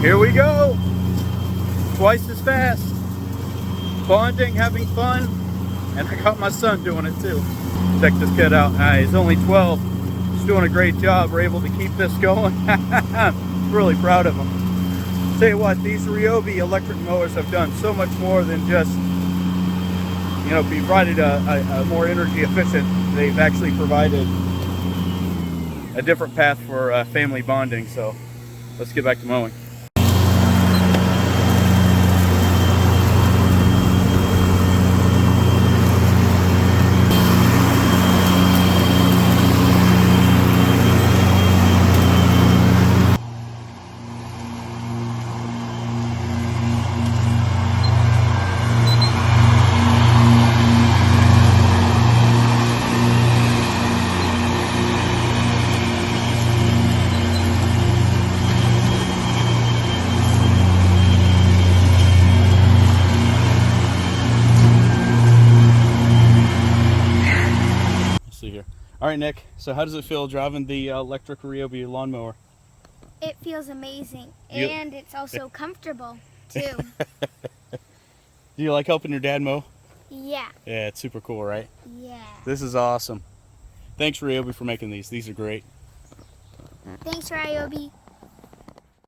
Here we go. Twice as fast. Bonding, having fun, and I got my son doing it too. Check this kid out. He's only 12. He's doing a great job. We're able to keep this going. Really proud of him. Tell you what, these Ryobi electric mowers have done so much more than just, you know, provided a more energy efficient. They've actually provided a different path for family bonding. So let's get back to mowing. Here. All right, Nick, so how does it feel driving the electric Ryobi lawnmower? It feels amazing, and it's also comfortable too. Do you like helping your dad mow? Yeah. Yeah, it's super cool, right? Yeah. This is awesome. Thanks, Ryobi, for making these. These are great. Thanks, Ryobi.